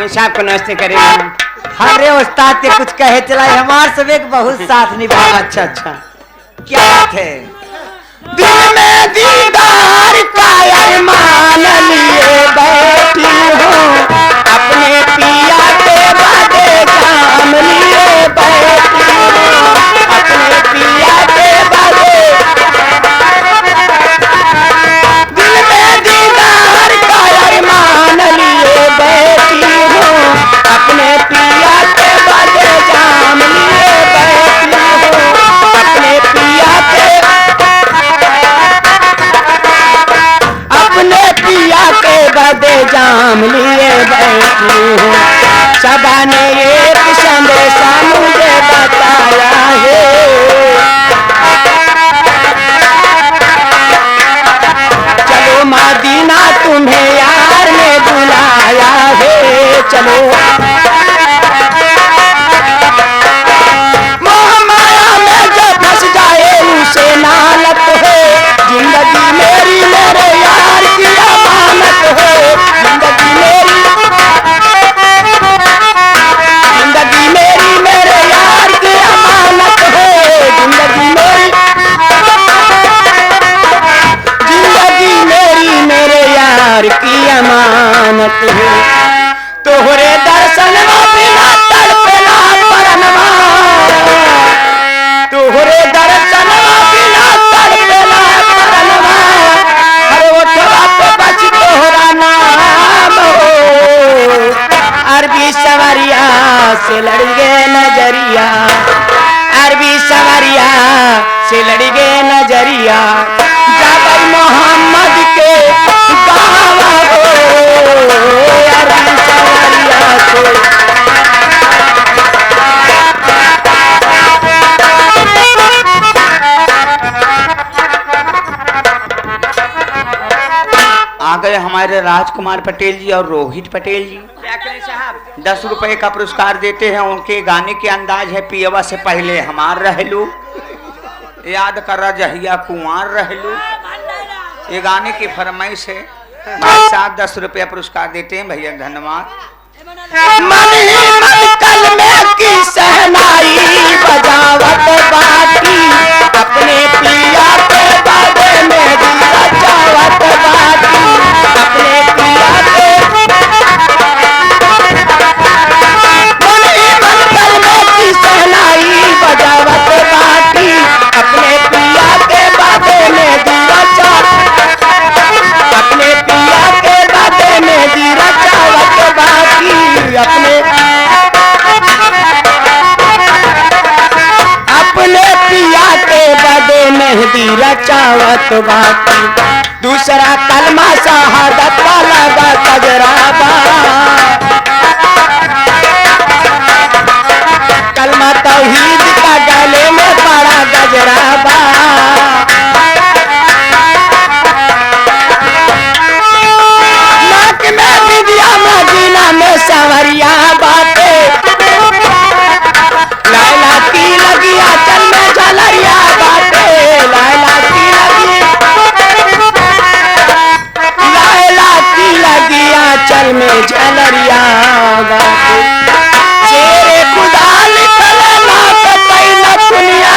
साहब को नमस्ते करेंगे। अरे उस्ताद के कुछ कहे चला हमारे सब एक बहुत साथ निभा। अच्छा अच्छा क्या बात है। दिल में दीदार का अरमान लिए बैठी हूँ, अपने पिया के बादे जाम लिए बैठी हूँ, अपने पिया के बादे। दिल में दीदार का अरमान लिए बैठी हूँ, अपने पिया के बादे जाम लिए बैठी हूँ, अपने पिया के बदे जाम लिए बैठी हूँ। सबा ने एक संदेशा मुझे बताया है, चलो मदीना तुम्हें यार ने बुलाया है। चलो मोह माया में जो फंस जाए उसे नालत है, जिंदगी मेरी मेरे यार की अमानत है। जिंदगी मेरी मेरे यार की अमानत है। जिंदगी मेरे यार की अमानत है। तोहरे दर्शन बिना तड़पना परनवा, तोहरे दर्शन बिना तड़पना परनवा, हर ओठवा पे बच तोहरा नाम हो। अरबी सवरिया से लड़ गए नजरिया, अरबी सवरिया से लड़ गए नजरिया, जाबई मोहम्मद के गावा हो। अरबी सवरिया से आ गए हमारे राजकुमार पटेल जी और रोहित पटेल जी। क्या करें साहब। 10 रुपए का पुरस्कार देते हैं। उनके गाने के अंदाज है, पियवा से पहले हमार रहलू, याद कर रहा जहिया कुंवार रहलू। ये गाने की फरमाइश है। भाई साहब 10 रुपया पुरस्कार देते हैं भैया, धन्यवाद। मन ही मन कल में की सहनाई बजावत बाकी, अपने पिया के बादे में दिया चावत बाकी, अपने पिया के मन ही मन कल में की सहनाई बजावत बाकी, अपने पिया के बादे में दिया चावत, अपने पिया के बादे में दिया चावत बाकी, अपने पिया के बदे मेहंदी रचावत बाकी। दूसरा कलमा शहादत वाला गजराबा, कलमा तौहीद का गले में बड़ा गजराबा। नाक में विद्या मदीना में सवरिया बाटे, लैला की लगी आंचल में झलरिया बाटे, लैला की लगी आंचल में झलरिया बाटे। शेरे खुदा लिखल नाक पैन दुनिया,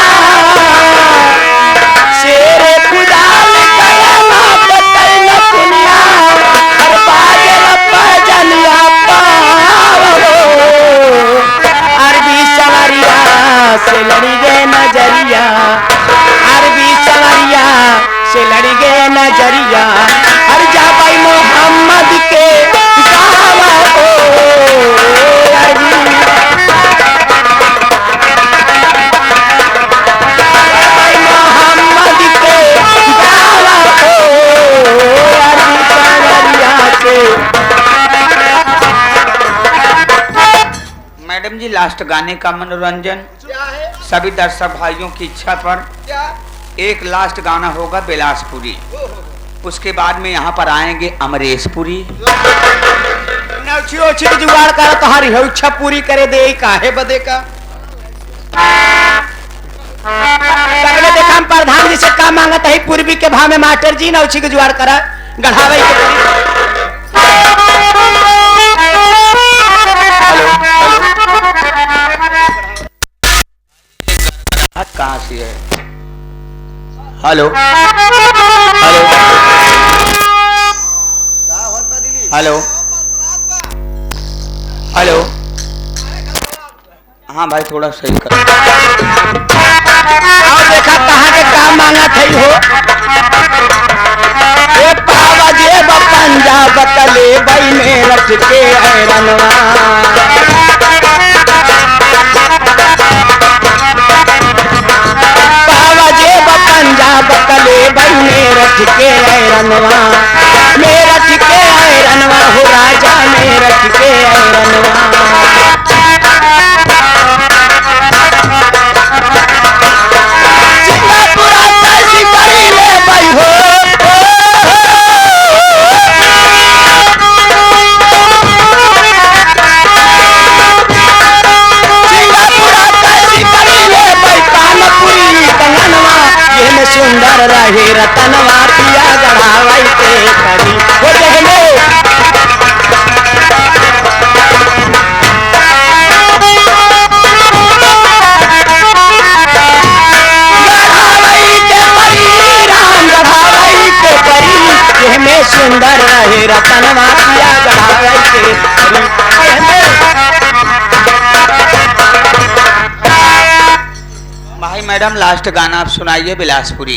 शेरे खुदा लिखल नाक पैन दुनिया, हर बाजल पजनिया पावो। अरबी सवरिया से लड़ी गए नजरिया, अरबी सवरिया से लड़ी गए नजरिया, हर जाबाई मोहम्मद के गावा हो। जाबाई मोहम्मद के गावा हो। अरबी सवरिया से। मैडम जी लास्ट गाने का मनोरंजन सभी दर्शक भाइयों की इच्छा पर एक लास्ट गाना होगा बिलासपुरी, उसके बाद में यहाँ पर आएंगे अमरेशपुरी। जुगाड़ कर तुम्हारी इच्छा पूरी करे दे काहे बदे का। पहले देखा हम प्रधान जी से का मांगता है, पूर्वी के भाव में मास्टर जी नौछी के जुगाड़ करा गढ़ावे के बात कहाँ से है? Hello hello hello hello. हाँ भाई थोड़ा सही कर। आओ देखा कहाँ के काम मांगा थई हो। ए पावा जे पंजाब तले बई में रख के हैरनवा। पावा जे पंजाब तले बई में रख के हैरनवा। में रख के हैरनवा हो राजा में रख के हैरनवा। सुंदर रहे रतनवा पिया गढ़ावई के करी हो देखले। गढ़ावई के परी राम गढ़ावई के परी में सुंदर रहे रतनवा पिया गढ़ावई के भाई मैडम लास्ट गाना आप सुनाइए बिलासपुरी,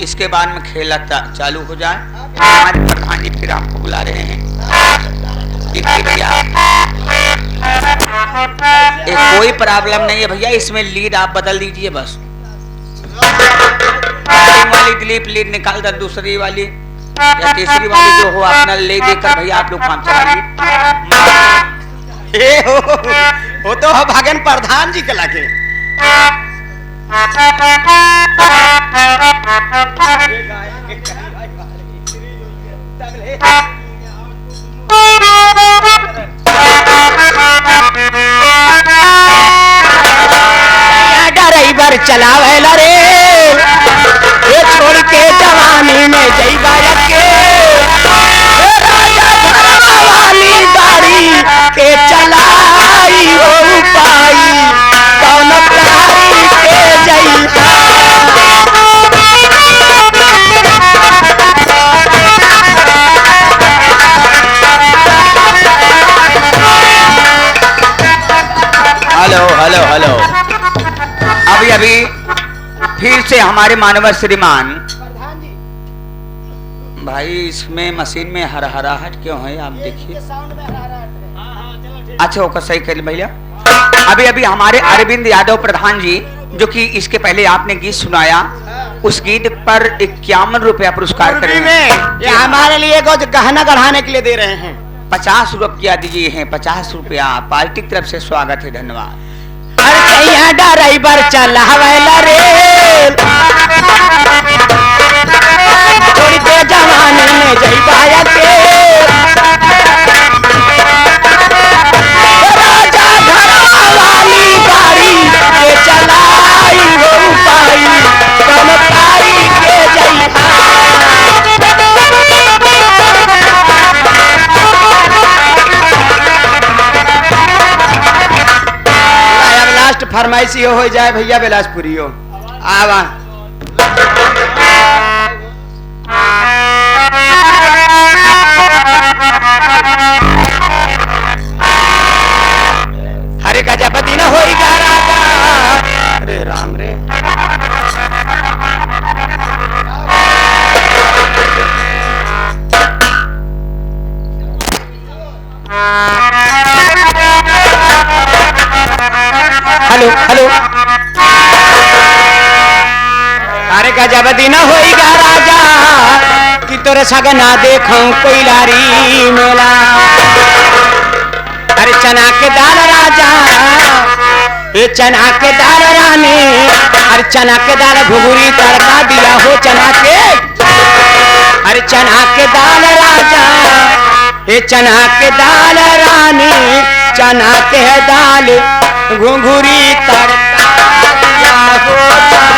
इसके बाद में खेल चालू हो जाए। हमारे प्रधान जी फिर आपको बुला रहे हैं। भैया कोई प्रॉब्लम नहीं है भैया, इसमें लीड आप बदल दीजिए बस। वाली दिलीप लीड निकाल दे, दूसरी वाली या तीसरी वाली जो हो अपना ले देकर भैया आप लोग काम चलाइए। वो तो भागन प्रधान जी के लागे। ड्राइवर चलावेला रे ये छोड़ के जवानी में जइबा के राजा वाली गाड़ी के चलाई हो पाई कौन प्यारी के जइबा। Hello hello hello. अभी अभी फिर से हमारे मानव श्रीमान भाई इसमें मशीन में हरहराहट क्यों है आप देखिए। अच्छा ओके सही कर भैया। अभी अभी हमारे अरविंद यादव प्रधान जी जो कि इसके पहले आपने गीत सुनाया उस गीत पर 51 रुपया पुरस्कार करेंगे। ये हमारे लिए कुछ गहना गढ़ाने के लिए दे रहे हैं। 50 रुपया दीजिए हैं, 50 रुपया पार्टी की तरफ से स्वागत है, धन्यवाद। अरे ड्राइवर चलावेला रे छोड़ के जवानी में जइबा के राजा घरा वाली गाड़ी के चलाई हो पाई कम पाई के जइबा। लास्ट फरमाइशी हो जाए भैया बिलासपुरी हो आवा। हरे गजपति न होइगा राजा। अरे राम रे हेलो हेलो। अरे गजपति न होइगा राजा कि तोरे सगना देखूं कोई लारी मेला। अरे चना के दाल राजा ये चना के दाल रानी। अरे चना के दाल घुघुरी तड़का दिया हो चना के। अरे चना के दाल राजा ये चना के दाल रानी। चना के दाल घुंघुरी तड़का दिया हो चना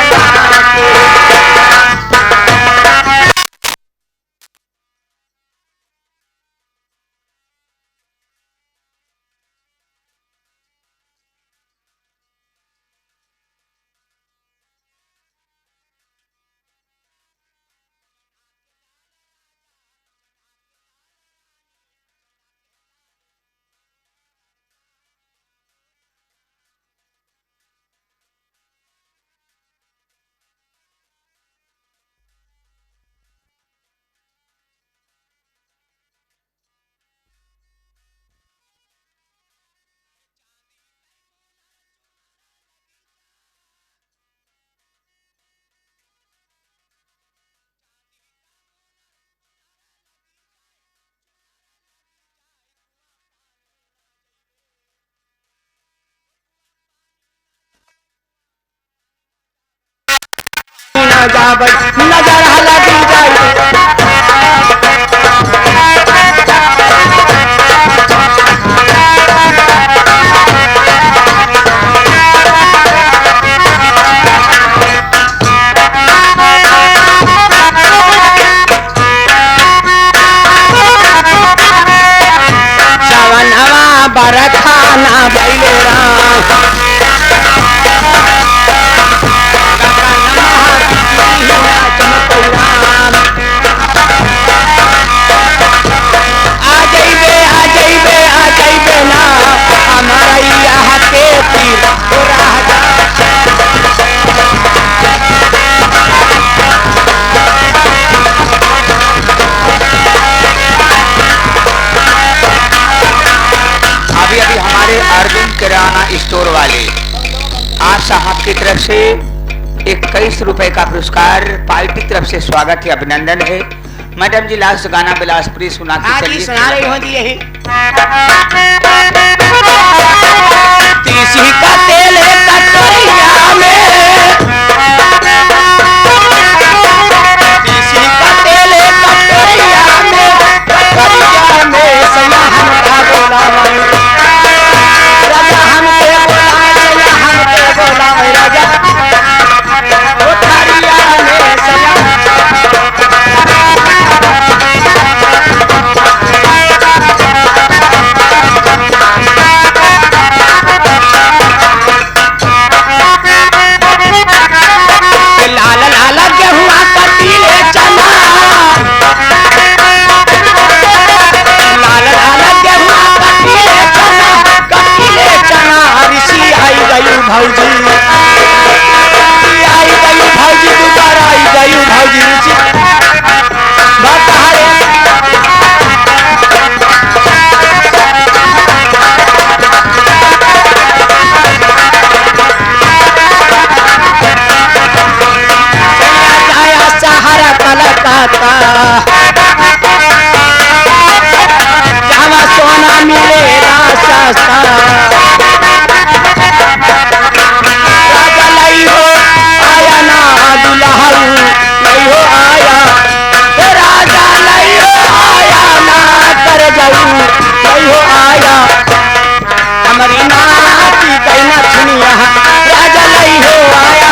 जाब नजर लगी जाई सवनवा बरखाना भैलेरा आ जइबे ना हमारा यहाँ के पीर हो राजा अभी अभी हमारे अर्जुन किराना स्टोर वाले आज साहब की तरफ से 21 रुपए का पुरस्कार पार्टी की तरफ से स्वागत है, अभिनंदन है। मैडम जी लास्ट गाना बिलासपुरी सुना के चलिए। सुना रही हो जी यही तीसी का तेल कटोरिया में तीसी का तेल कटोरिया में सैया हमका बोला राजा हमके बोला सैया हमके बोला राजा कोठरिया में सैया लाल लाल गेहुआ कटीले चना लाल लाल गेहुआ कटीले चना ऋषि आई गई भौजी दोबारा आई गई भौजी ऋषि बताए जाया सहारा कलकत्ता जहाँ सोना मिलेगा सस्ता राजा लई हो आया ना दुल्हन लई हो आया राजा लई हो आया ना कर जाऊ लई हो आया हमारी नाती कहना सुनिया राजा लई हो आया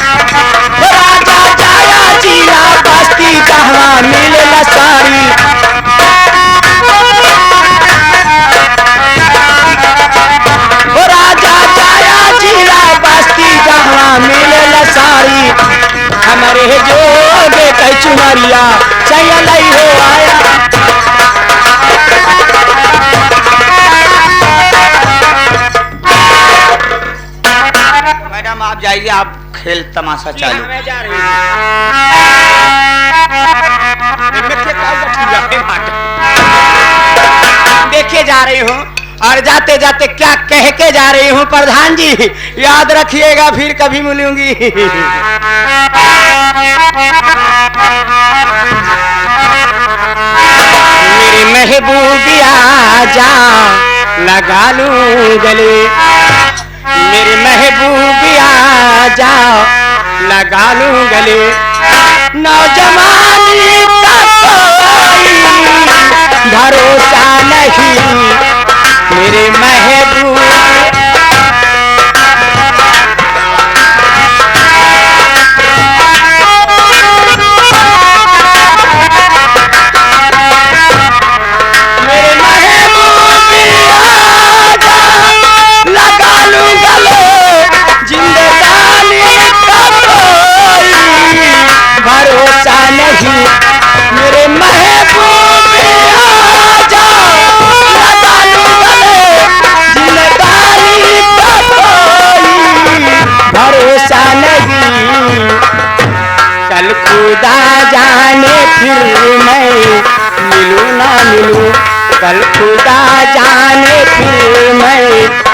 राजा जाया जिया बस्ती जहाँ मिलेला साड़ी राजा जाया जिया बस्ती जहाँ मिलेला साड़ी हमारे जोगे कई चुनरिया सैया लई हो आया मैडम आप जाइए, आप खेल तमाशा चालू। मैं जा रही हूँ देखे जा रही हूँ और जाते जाते क्या कह के जा रही हूँ प्रधान जी याद रखिएगा फिर कभी मिलूंगी मेरी महबूबिया जा लगा लूं गले मेरी महबूबिया जाओ लगा लूं गले नौजवानी का कोई भरोसा नहीं मेरे महबूब मेरे महबूबिया लगा लूं गले जिंदगानी का कोई भरोसा नहीं मेरे महबूब आजा लगा लूं गले जिंदगानी का कोई भरोसा नहीं कल खुदा जाने फिर मैं मिलूं ना मिलूं कल खुदा जाने फिर मैं